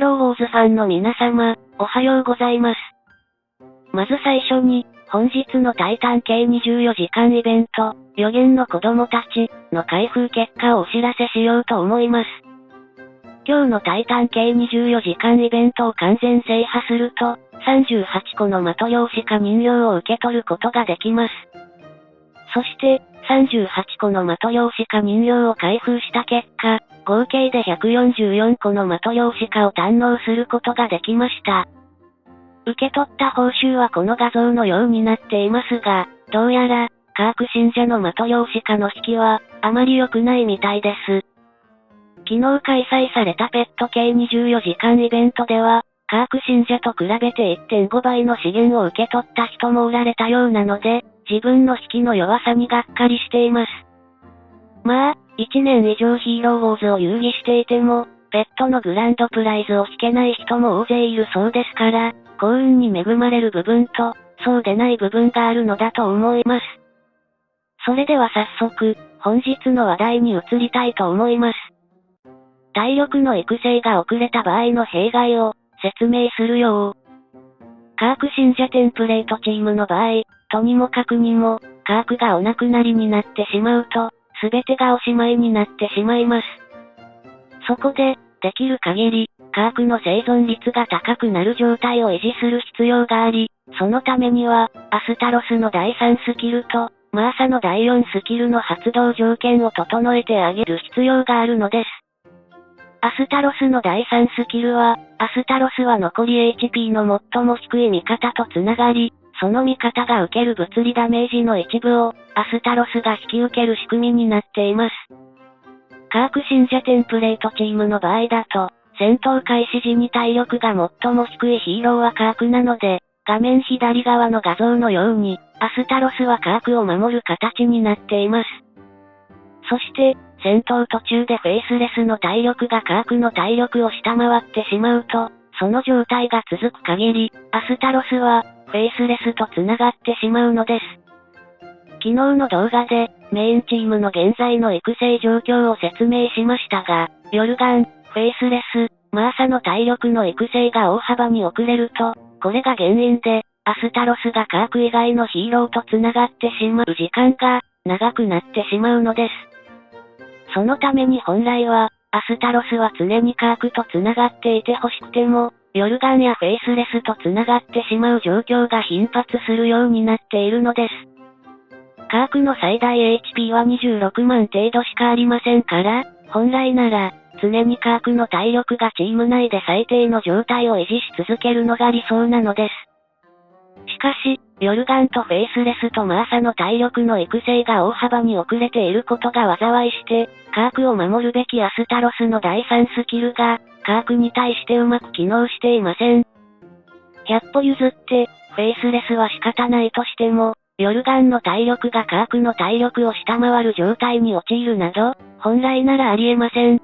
ローウォーズファンの皆様、おはようございます。まず最初に、本日のタイタン系24時間イベント、予言の子供たちの開封結果をお知らせしようと思います。今日のタイタン系24時間イベントを完全制覇すると、38個の的用紙か人形を受け取ることができます。そして、38個の的用紙か人形を開封した結果、合計で144個の的用紙かを堪能することができました。受け取った報酬はこの画像のようになっていますが、どうやら、カーク信者の的用紙かの引きは、あまり良くないみたいです。昨日開催されたペット系24時間イベントでは、カーク信者と比べて 1.5 倍の資源を受け取った人もおられたようなので、自分の引きの弱さにがっかりしています。まあ、1年以上ヒーローウォーズを遊戯していても、ペットのグランドプライズを引けない人も大勢いるそうですから、幸運に恵まれる部分と、そうでない部分があるのだと思います。それでは早速、本日の話題に移りたいと思います。体力の育成が遅れた場合の弊害を説明するよ。カーク信者テンプレートチームの場合、とにもかくにも、カークがお亡くなりになってしまうと、すべてがおしまいになってしまいます。そこで、できる限り、カークの生存率が高くなる状態を維持する必要があり、そのためには、アスタロスの第3スキルと、マーサの第4スキルの発動条件を整えてあげる必要があるのです。アスタロスの第3スキルは、アスタロスは残り HP の最も低い味方とつながり、その味方が受ける物理ダメージの一部を、アスタロスが引き受ける仕組みになっています。カーク信者テンプレートチームの場合だと、戦闘開始時に体力が最も低いヒーローはカークなので、画面左側の画像のように、アスタロスはカークを守る形になっています。そして、戦闘途中でフェイスレスの体力がカークの体力を下回ってしまうと、その状態が続く限り、アスタロスは、フェイスレスと繋がってしまうのです。昨日の動画で、メインチームの現在の育成状況を説明しましたが、ヨルガン、フェイスレス、マーサの体力の育成が大幅に遅れると、これが原因で、アスタロスがカーク以外のヒーローと繋がってしまう時間が、長くなってしまうのです。そのために本来は、アスタロスは常にカークと繋がっていてほしくても、ヨルガンやフェイスレスと繋がってしまう状況が頻発するようになっているのです。カークの最大 HP は26万程度しかありませんから、本来なら、常にカークの体力がチーム内で最低の状態を維持し続けるのが理想なのです。しかし、ヨルガンとフェイスレスとマーサの体力の育成が大幅に遅れていることが災いして、カークを守るべきアスタロスの第3スキルが、カークに対してうまく機能していません。100歩譲って、フェイスレスは仕方ないとしても、ヨルガンの体力がカークの体力を下回る状態に陥るなど、本来ならありえません。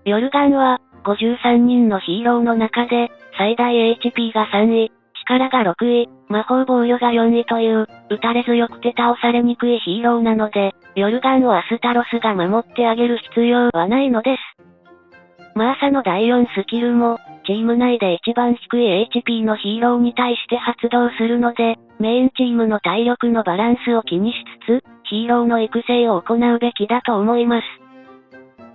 ヨルガンは、53人のヒーローの中で、最大 HP が3位、力が6位、魔法防御が4位という、打たれ強くて倒されにくいヒーローなので、ヨルガンをアスタロスが守ってあげる必要はないのです。マーサの第4スキルも、チーム内で一番低い HP のヒーローに対して発動するので、メインチームの体力のバランスを気にしつつ、ヒーローの育成を行うべきだと思います。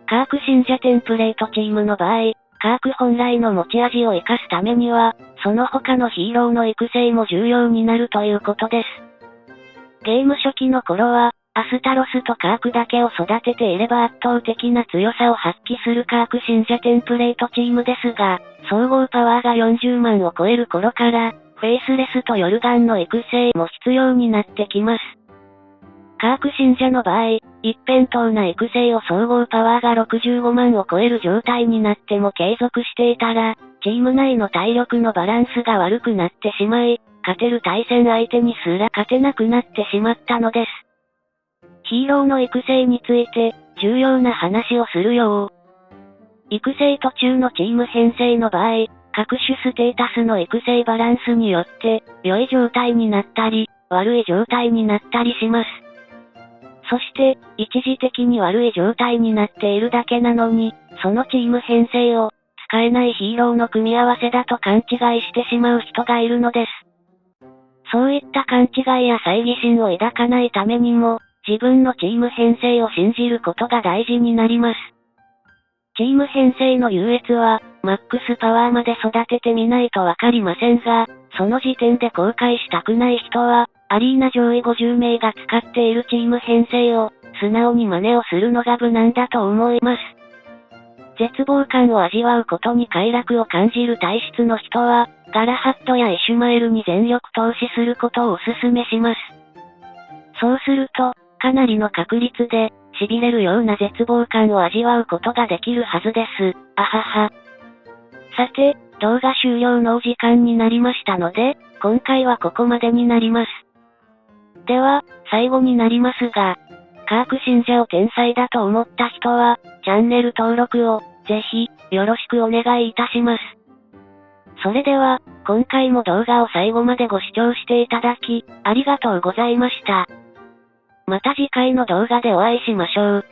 カーク信者テンプレートチームの場合、カーク本来の持ち味を活かすためには、その他のヒーローの育成も重要になるということです。ゲーム初期の頃は、アスタロスとカークだけを育てていれば圧倒的な強さを発揮するカーク信者テンプレートチームですが、総合パワーが40万を超える頃から、フェイスレスとヨルガンの育成も必要になってきます。カーク信者の場合、一辺倒な育成を総合パワーが65万を超える状態になっても継続していたら、チーム内の体力のバランスが悪くなってしまい、勝てる対戦相手にすら勝てなくなってしまったのです。ヒーローの育成について、重要な話をするよ。育成途中のチーム編成の場合、各種ステータスの育成バランスによって、良い状態になったり、悪い状態になったりします。そして、一時的に悪い状態になっているだけなのに、そのチーム編成を、使えないヒーローの組み合わせだと勘違いしてしまう人がいるのです。そういった勘違いや猜疑心を抱かないためにも、自分のチーム編成を信じることが大事になります。チーム編成の優越は、マックスパワーまで育ててみないとわかりませんが、その時点で後悔したくない人は、アリーナ上位50名が使っているチーム編成を、素直に真似をするのが無難だと思います。絶望感を味わうことに快楽を感じる体質の人は、ガラハットやイシュマエルに全力投資することをお勧めします。そうすると、かなりの確率で、痺れるような絶望感を味わうことができるはずです。あはは。さて、動画終了のお時間になりましたので、今回はここまでになります。では、最後になりますが、カーク信者を天才だと思った人は、チャンネル登録を、ぜひ、よろしくお願いいたします。それでは、今回も動画を最後までご視聴していただき、ありがとうございました。また次回の動画でお会いしましょう。